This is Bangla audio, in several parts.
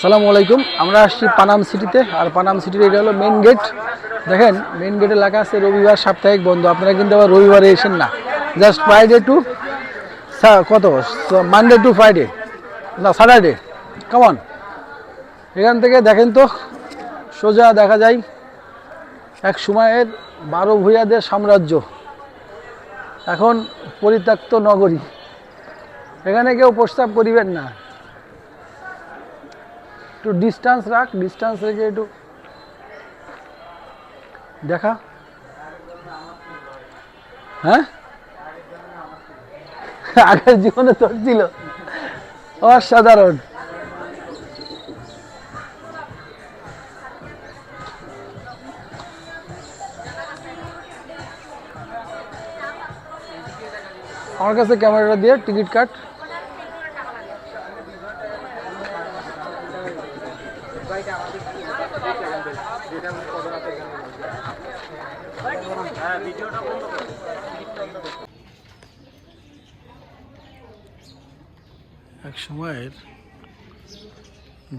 আসসালামু আলাইকুম। আমরা আসছি পানাম সিটিতে, আর পানাম সিটির এটা হলো মেইন গেট। দেখেন মেইন গেটে লেখা আছে রবিবার সাপ্তাহিক বন্ধ। আপনারা কিন্তু আবার রবিবারে এসেন না, জাস্ট ফ্রাইডে টু কত মানডে টু ফ্রাইডে, না স্যাটারডে। কেমন এখান থেকে দেখেন তো সোজা দেখা যায় এক সময়ের 12 ভূঁইয়াদের সাম্রাজ্য, এখন পরিত্যক্ত নগরী। এখানে কেউ প্রস্তাব করিবেন না, একটু ডিস্টেন্স রাখ, ডিস্টেন্স রেখে একটু দেখা। হ্যাঁ, আগের জীবনে তোর ছিল অসাধারণ। আমার কাছে ক্যামেরাটা দিয়ে টিকিট কাট। এক সময়ের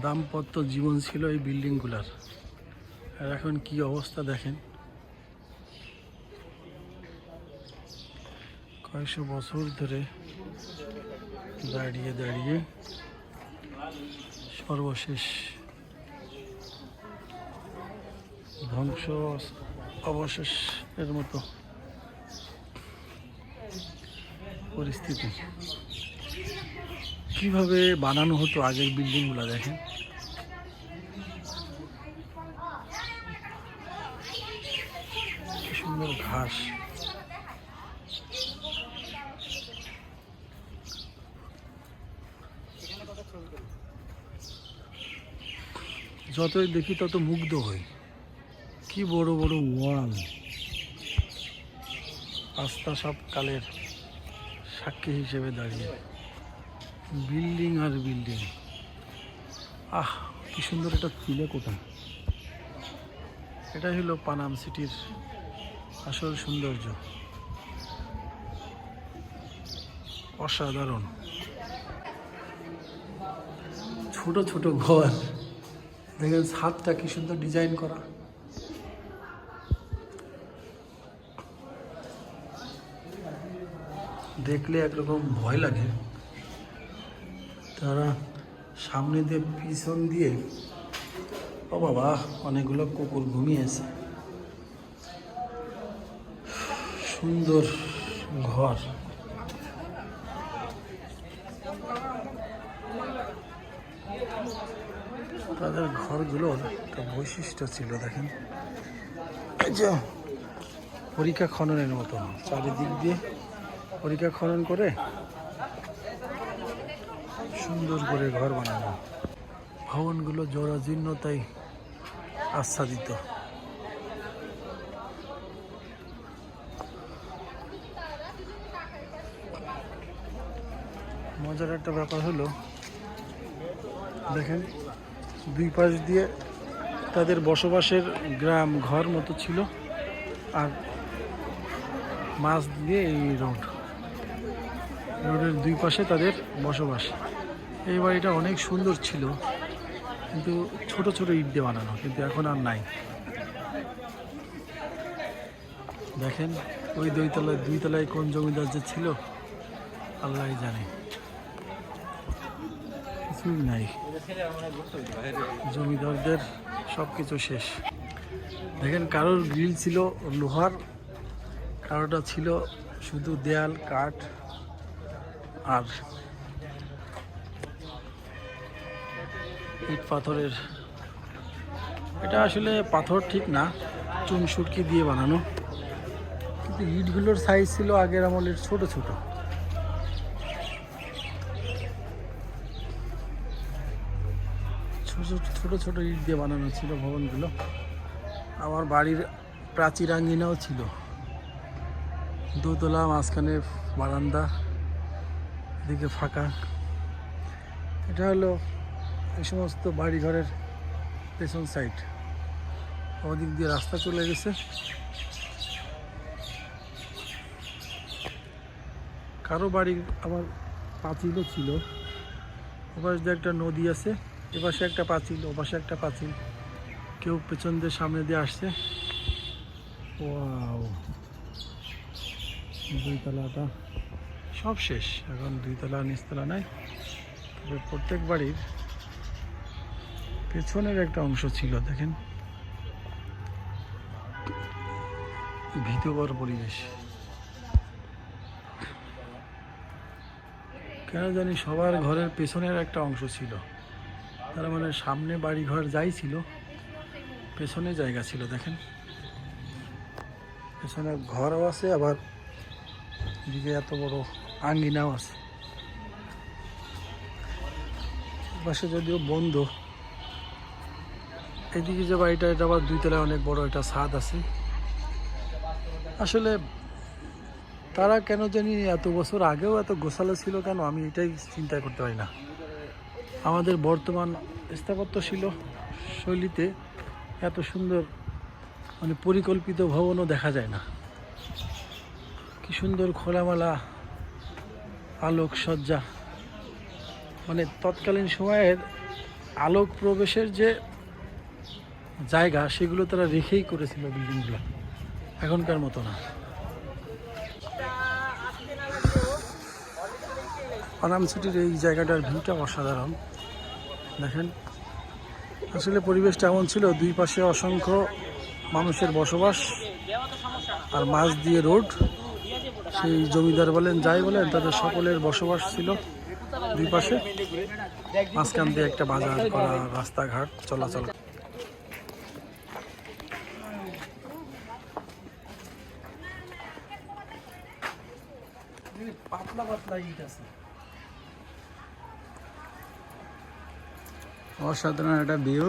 দাম্পত্য জীবন ছিল এই বিল্ডিংগুলার, আর এখন কি অবস্থা দেখেন। কয়েকশো বছর ধরে দাঁড়িয়ে দাঁড়িয়ে সর্বশেষ ধ্বংস অবশেষের মতো পরিস্থিতি। কিভাবে বানানো হতো আগের বিল্ডিংগুলো দেখেন। কি সুন্দর ঘাস। যতই দেখি তত মুগ্ধ হই। কি বড় বড় ওয়াল, আস্থা সব কালের সাক্ষী হিসেবে দাঁড়িয়ে বিল্ডিং আর বিল্ডিং। আহ, কি সুন্দর এটা ছিল কোথায়। এটাই হলো পানাম সিটির আসল সৌন্দর্য। অসাধারণ ছোট ছোট ঘর দেখেন, ছাদটা কি সুন্দর ডিজাইন করা। দেখলে একরকম ভয় লাগে। তারা সামনে দিয়ে পিছন দিয়ে, ও বাবা, অনেকগুলো কুকুর ঘুমিয়েছে। সুন্দর ঘর। তাদের ঘরগুলোর একটা বৈশিষ্ট্য ছিল দেখেন, এই যে পরীক্ষা খননের মতো চারিদিক দিয়ে পরীক্ষা খনন করে সুন্দর করে ঘর বানানো। ভবনগুলো জরাজীর্ণতায় আচ্ছাদিত। মজার একটা ব্যাপার হলো দেখেন, দুই পাশ দিয়ে তাদের বসবাসের গ্রাম ঘর মতো ছিল, আর মাঝ দিয়ে এই রোডের দুই পাশে তাদের বসবাস। এই বাড়িটা অনেক সুন্দর ছিল, কিন্তু ছোট ছোট ইট দিয়ে বানানো, কিন্তু এখন আর নাই। দেখেন ওই দুই তলায় কোন জমিদার যে ছিল আল্লাহ জানে, কিছুই নাই। জমিদারদের সব কিছু শেষ। দেখেন কারোর গ্রিল ছিল লোহার, কারোটা ছিল শুধু দেয়াল কাঠ আর ইট পাথরের। এটা আসলে পাথর ঠিক না, চুন সুটকি দিয়ে বানানো, কিন্তু ইটগুলোর সাইজ ছিল আগের আমলের ছোট ছোট। ছোট ছোট ইট দিয়ে বানানো ছিল ভবনগুলো। আমার বাড়ির প্রাচীরাঙ্গিনাও ছিল, দোতলা, মাঝখানে বারান্দা, এদিকে ফাঁকা। এটা হলো এই সমস্ত বাড়িঘরের পেছন সাইড। ওদিক দিয়ে রাস্তা চলে গেছে। কারো বাড়ির আবার পাঁচিলও ছিল, ওপাশ দিয়ে একটা নদী আছে। এপাশে একটা পাঁচিল, ওপাশে একটা পাঁচিল, কেউ পেছন দিয়ে সামনে দিয়ে আসছে। ওয়াও, দুই তলাটা সব শেষ, এখন দুই তলা নিচতলা নাই। তবে প্রত্যেক বাড়ির পেছনের একটা অংশ ছিল, দেখেন ভীতকর পরিবেশ। কেন জানি সবার ঘরের পেছনের একটা অংশ ছিল, তার মানে সামনে বাড়ি ঘর যাই ছিল, পেছনে জায়গা ছিল। দেখেন পেছনে ঘরও আছে, আবার এদিকে এত বড় আঙ্গিনাও আছে। পাশে যদিও বন্ধ, এদিকে যে বাড়িটা, এটা আবার দুই তলায় অনেক বড় একটা ছাদ আছে। আসলে তারা কেন জানি এত বছর আগেও এত গোছালো ছিল কেন, আমি এটাই চিন্তা করতে পারি না। আমাদের বর্তমান স্থাপত্যশীল শৈলীতে এত সুন্দর মানে পরিকল্পিত ভবনও দেখা যায় না। কি সুন্দর খোলামেলা আলোকসজ্জা, মানে তৎকালীন সময়ের আলোক প্রবেশের যে জায়গা সেগুলো তারা রেখেই করেছিল বিল্ডিংগুলো, এখনকার মতো না। পানাম সিটির এই জায়গাটার ভিউটা অসাধারণ। দেখেন আসলে পরিবেশটা এমন ছিল, দুই পাশে অসংখ্য মানুষের বসবাস, আর মাঝ দিয়ে রোড। সেই জমিদার বলেন যাই বলেন, তাদের সকলের বসবাস ছিল দুই পাশে। মাঝখান দিয়ে একটা বাজার করা, রাস্তাঘাট চলাচল। পাতলা পাতলা ইট আছে, অসাধারণ একটা ভিউ।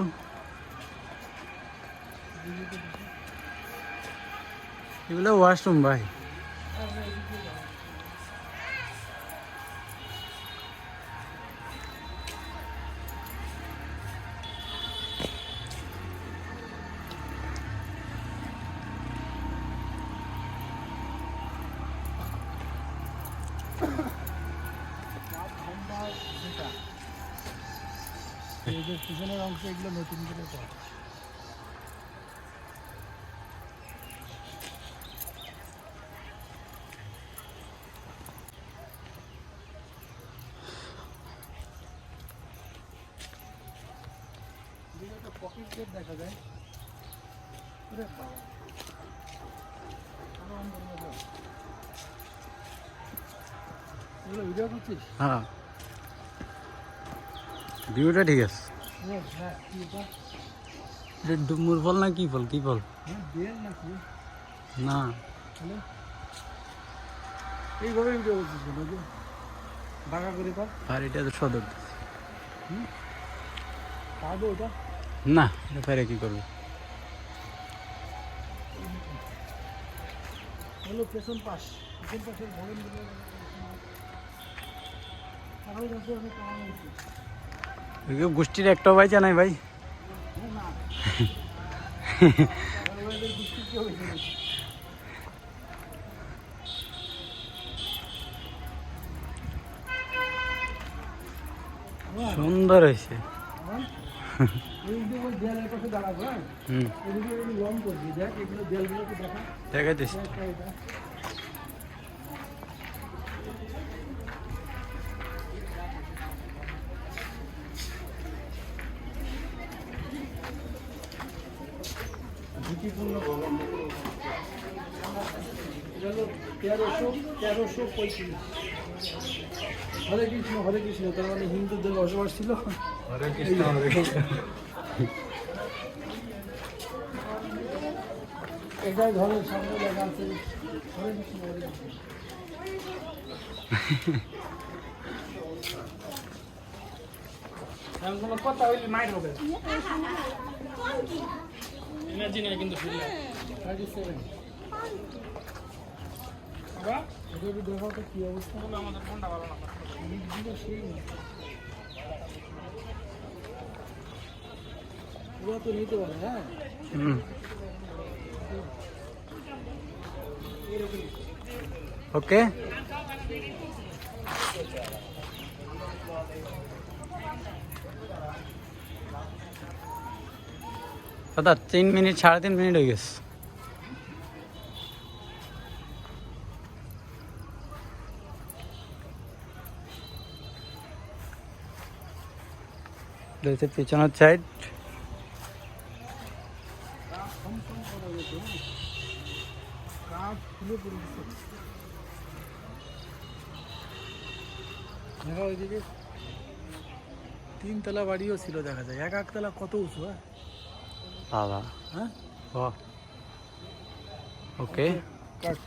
এগুলো ওয়াশরুম ভাই। এই যে পিছনের অংশ, এগুলো নতুন করে করা। পকেট গেট দেখা যায়। ভিডিও করছিস? হ্যাঁ, ভিউটা ঠিক আছে। ডুমুর ফল না কি ফল? কি ফল না, এইভাবে ভিডিও করছিস বাঁকা করে পার। আর এটা তো সদর পারবো ওটা না, এটা পারে কি করবো? হলো পেছন পাশ, পেছন পাশের ভবনগুলো গোষ্ঠীর একটাও ভাই জানাই ভাই। সুন্দর হয়েছে। দেখাইতেছি ঝুঁকিপূর্ণ ভবন। 1335। হরে কৃষ্ণ হরে কৃষ্ণ, তার মানে হিন্দুদের বসবাস ছিল। হরে কৃষ্ণ হরে কৃষ্ণ। এটাই ঘরের সামনে লেখা আছে হরে কৃষ্ণ হরে কৃষ্ণ। কথা হইলে মাইর হবে। এনার্জি নাই কিন্তু 37। বাবা এটা দেখো তো কি অবস্থা হলো, আমাদের ফোনটা ভালো না। সেই পুরো তো নিতে পারে। হ্যাঁ ওকে। কথা 3 মিনিট 3.5 মিনিট হয়ে গেছে। দেখতে পিছনের সাইড দেখা ওইদিকে 3 তলা বাড়িও ছিল দেখা যায়, এক তলা কত উঁচু। হ্যাঁ বাবা। হ্যাঁ ওকে।